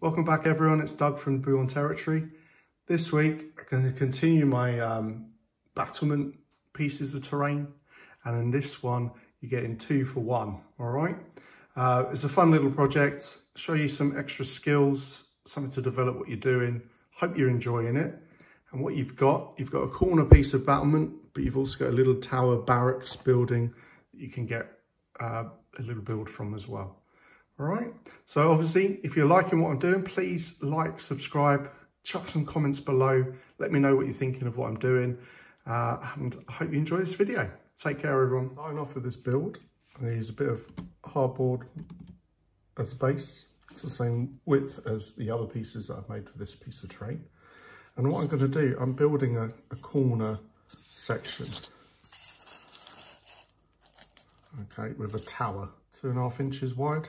Welcome back everyone, it's Doug from Beyond Territory. This week I'm going to continue my battlement pieces of terrain, and in this one you're getting 2 for 1, alright? It's a fun little project, show you some extra skills, something to develop what you're doing. Hope you're enjoying it. And what you've got a corner piece of battlement, but you've also got a little tower barracks building that you can get a little build from as well. All right, so obviously, if you're liking what I'm doing, please like, subscribe, chuck some comments below. Let me know what you're thinking of what I'm doing. And I hope you enjoy this video. Take care, everyone. Starting off with this build, I'm going to use a bit of hardboard as a base. It's the same width as the other pieces that I've made for this piece of terrain. And what I'm going to do, I'm building a corner section. Okay, with a tower, 2.5 inches wide.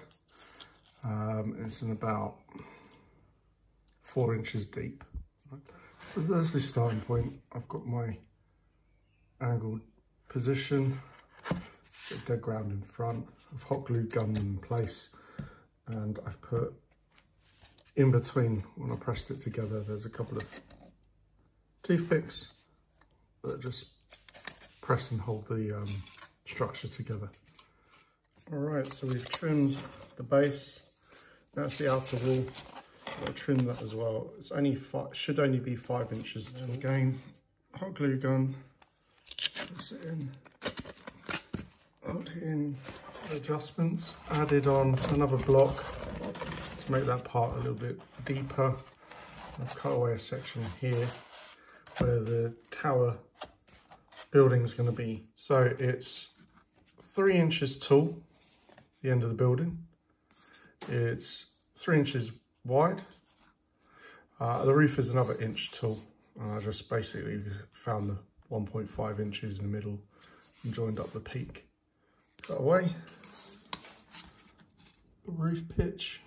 It's in about 4 inches deep. So there's the starting point. I've got my angled position, dead ground in front. I've hot glued gun in place, and I've put in between, when I pressed it together, there's a couple of toothpicks that just press and hold the structure together. All right, so we've trimmed the base. That's the outer wall. I'll trim that as well. It's only should only be 5 inches. And again, hot glue gun. Press it in. Hold it in. Adjustments. Added on another block to make that part a little bit deeper. I've cut away a section here where the tower building is going to be. So it's 3 inches tall, the end of the building. It's 3 inches wide. The roof is another inch tall. I just basically found the 1.5 inches in the middle and joined up the peak. Cut away the roof pitch.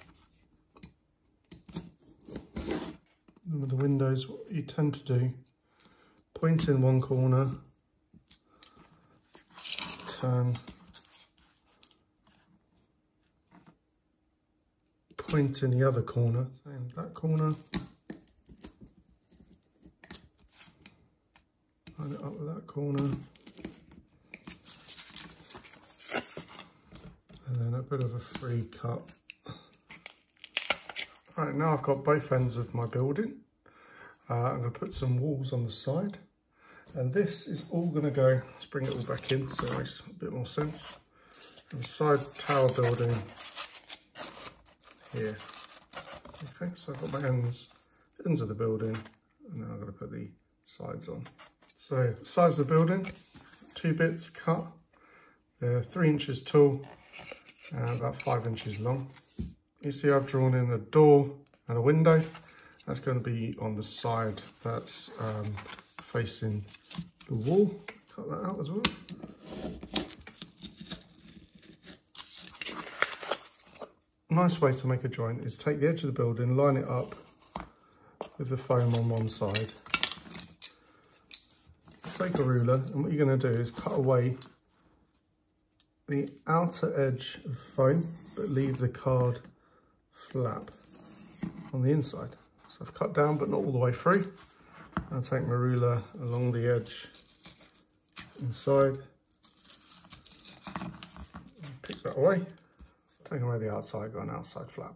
And with the windows, what you tend to do, point in one corner, turn, point in the other corner, same that corner, line it up with that corner, and then a bit of a free cut. Right, now I've got both ends of my building. I'm going to put some walls on the side, and this is all going to go, let's bring it all back in so it makes a bit more sense. And side tower building here. Okay, so I've got my ends of the building, and then I'm going to put the sides on. So sides of the building, 2 bits cut. They're 3 inches tall and about 5 inches long. You see I've drawn in a door and a window. That's going to be on the side that's facing the wall. Cut that out as well. Nice way to make a joint is take the edge of the building, line it up with the foam on one side. Take a ruler, and what you're going to do is cut away the outer edge of foam, but leave the card flap on the inside. So I've cut down, but not all the way through. I'll take my ruler along the edge inside, pick that away. Taking away the outside, got an outside flap.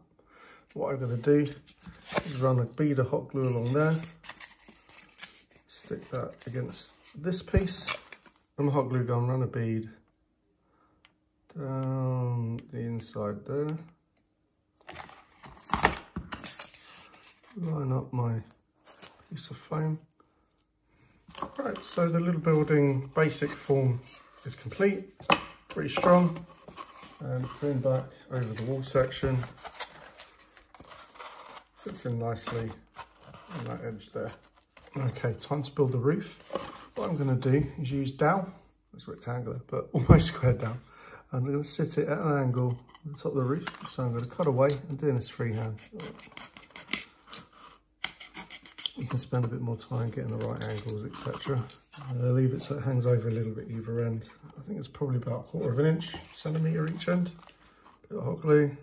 What I'm going to do is run a bead of hot glue along there, stick that against this piece, and my hot glue gun, run a bead down the inside there, line up my piece of foam. Right, so the little building basic form is complete, pretty strong. And turn back over the wall section, fits in nicely on that edge there. Okay, time to build the roof. What I'm going to do is use dowel, it's rectangular, but almost square dowel. I'm going to sit it at an angle on the top of the roof, so I'm going to cut away. I'm doing this freehand. You can spend a bit more time getting the right angles, etc. I'm going to leave it so it hangs over a little bit either end. I think it's probably about 1/4 inch, centimetre each end. Bit of hot glue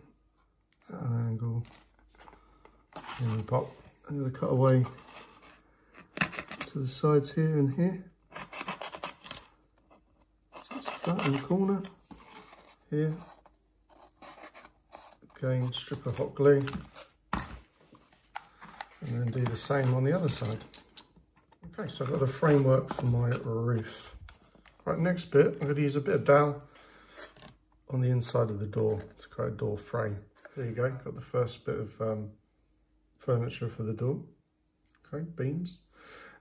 at an angle. And the pop. I'm going to cut away to the sides here and here. So it's flat in the corner here. Again, strip of hot glue. And then do the same on the other side. Okay, so I've got a framework for my roof. Right, next bit, I'm going to use a bit of dowel on the inside of the door to create a door frame. There you go, got the first bit of furniture for the door. Okay, beams.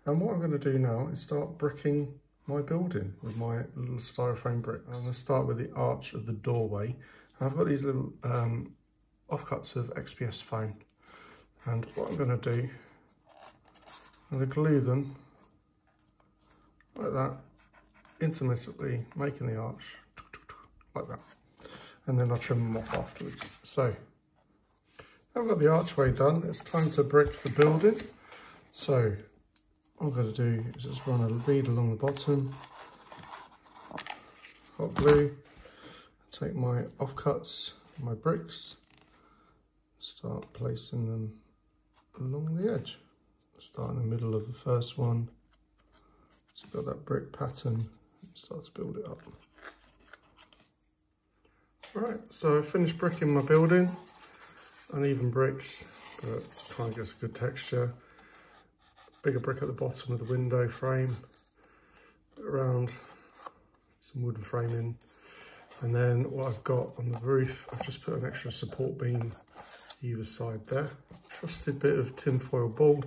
And what I'm going to do now is start bricking my building with my little styrofoam bricks. I'm going to start with the arch of the doorway. I've got these little offcuts of XPS foam. And what I'm going to do, I'm going to glue them like that, intermittently, making the arch like that. And then I'll trim them off afterwards. So, I've got the archway done. It's time to brick the building. So, what I'm going to do is just run a bead along the bottom, hot glue, take my offcuts, my bricks, start placing them along the edge. Start in the middle of the first one. So you've got that brick pattern, and start to build it up. Right, so I finished bricking my building. Uneven bricks, but trying to get a good texture. Bigger brick at the bottom of the window frame. Around some wooden framing. And then what I've got on the roof, I've just put an extra support beam either side there. Trusted bit of tinfoil ball,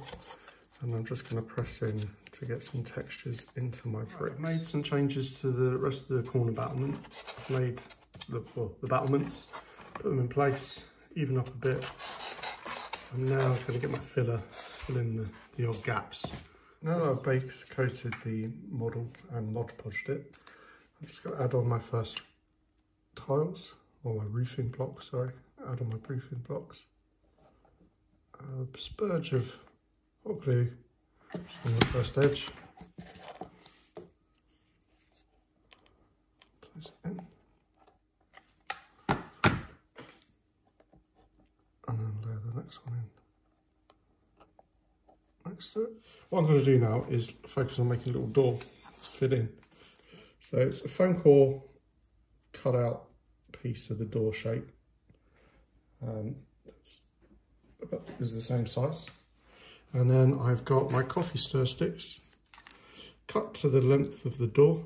and I'm just going to press in to get some textures into my bricks. I've made some changes to the rest of the corner battlement. I've made the battlements, put them in place, even up a bit. I'm now going to get my filler, fill in the odd gaps. Now that I've base coated the model and Mod Podged it, I'm just going to add on my first tiles, or my roofing blocks, sorry. Add on my roofing blocks. A spurge of hot glue just on the first edge. Place it in. And then layer the next one in. Next to it. What I'm going to do now is focus on making a little door to fit in. So it's a foam core cut out piece of the door shape. Is the same size. And then I've got my coffee stir sticks cut to the length of the door.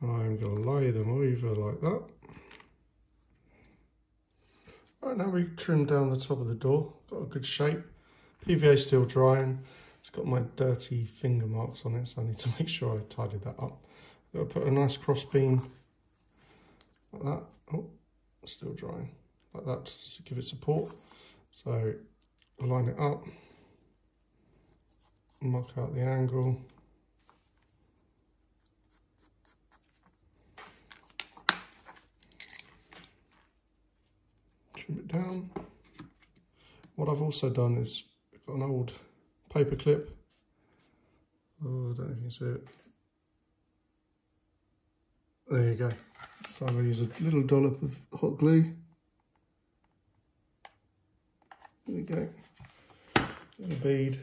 I'm going to lay them over like that. Right, now we trim down the top of the door. Got a good shape. PVA still drying. It's got my dirty finger marks on it, so I need to make sure I tidy that up. I'm going to put a nice cross beam like that. Oh, still drying. Like that, just to give it support. So line it up, mark out the angle, trim it down. What I've also done is got an old paper clip. Oh, I don't know if you can see it. There you go. So I'm going to use a little dollop of hot glue. There we go. Little bead.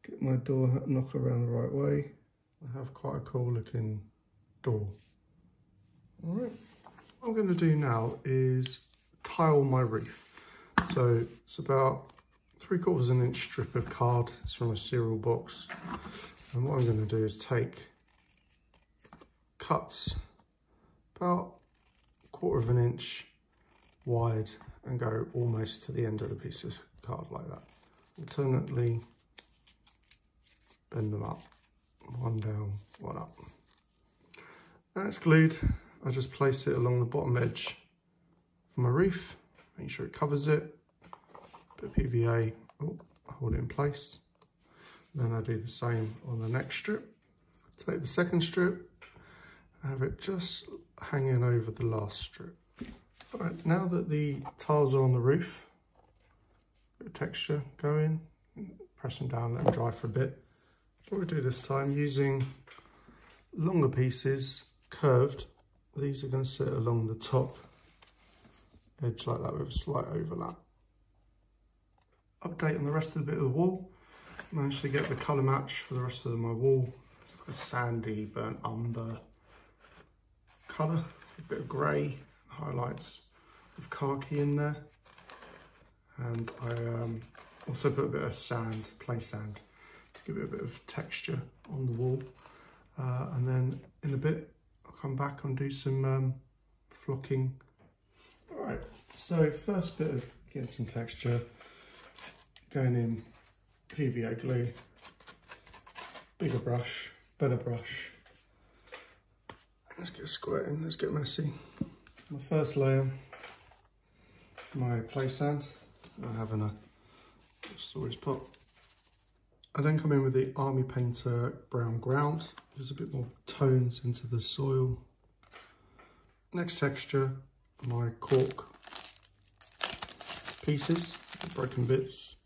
Get my door knock around the right way. I have quite a cool looking door. Alright. What I'm going to do now is tile my wreath. So it's about 3/4 of an inch strip of card. It's from a cereal box. And what I'm going to do is take cuts about 1/4 of an inch wide and go almost to the end of the piece of card like that. Alternately bend them up, one down, one up. Now it's glued. I just place it along the bottom edge of my wreath, make sure it covers it. Bit of PVA, hold it in place. Then I do the same on the next strip. Take the second strip, have it just hanging over the last strip. Right, now that the tiles are on the roof, bit of texture going, press them down, let them dry for a bit. What we do this time, using longer pieces, curved, these are going to sit along the top edge like that with a slight overlap. update on the rest of the bit of the wall. Managed to get the colour match for the rest of my wall. It's like a sandy, burnt umber colour, a bit of grey, highlights of khaki in there. And I also put a bit of sand, play sand, to give it a bit of texture on the wall. And then in a bit, I'll come back and do some flocking. All right, so first bit of getting some texture, going in PVA glue, bigger brush, better brush. Let's get squirting, let's get messy. My first layer, my play sand. I have in a storage pot. I then come in with the Army Painter brown ground. There's a bit more tones into the soil. Next texture, my cork pieces, broken bits.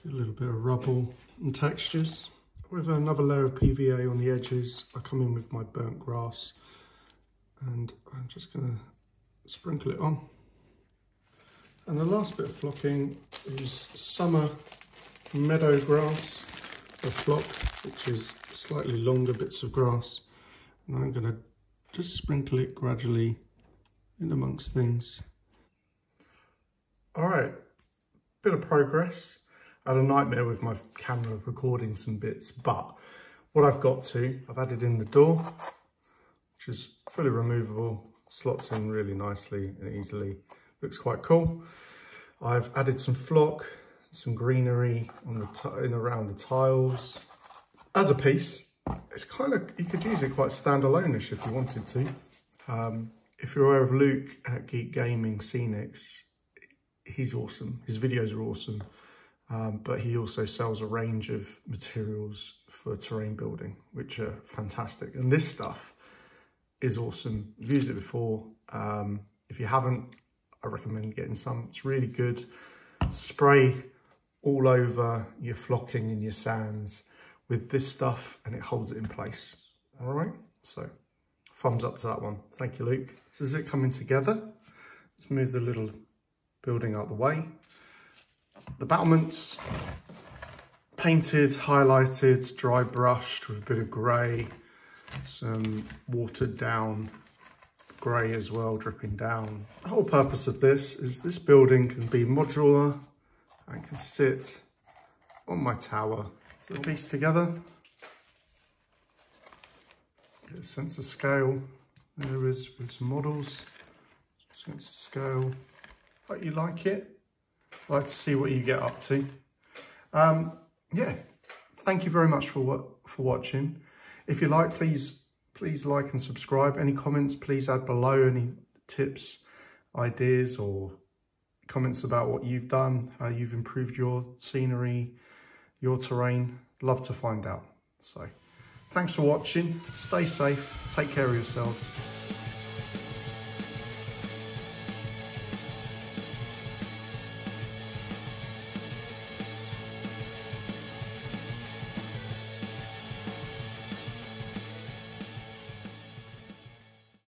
Get a little bit of rubble and textures. With another layer of PVA on the edges, I come in with my burnt grass and I'm just going to sprinkle it on. And the last bit of flocking is summer meadow grass, a flock, which is slightly longer bits of grass. And I'm going to just sprinkle it gradually in amongst things. All right, bit of progress. I had a nightmare with my camera recording some bits, but what I've added in the door, which is fully removable, slots in really nicely and easily. Looks quite cool. I've added some flock, some greenery on the in around the tiles. As a piece, it's kind of, you could use it quite standalone-ish if you wanted to. If you're aware of Luke at Geek Gaming Scenics, he's awesome. His videos are awesome, but he also sells a range of materials for terrain building, which are fantastic. And this stuff is awesome. I've used it before. If you haven't, I recommend getting some. It's really good. Spray all over your flocking and your sands with this stuff and it holds it in place. All right, so thumbs up to that one. Thank you, Luke. So is it coming together? Let's move the little building out the way. The battlements, painted, highlighted, dry brushed with a bit of grey, some watered down grey as well, dripping down. The whole purpose of this is this building can be modular and can sit on my tower. So piece together, get a sense of scale. There is with some models, sense of scale. Hope you like it. I'd like to see what you get up to. Yeah, thank you very much for watching. If you like, please like and subscribe. Any comments, please add below. Any tips, ideas, or comments about what you've done, how you've improved your scenery, your terrain. Love to find out. So thanks for watching. Stay safe. Take care of yourselves.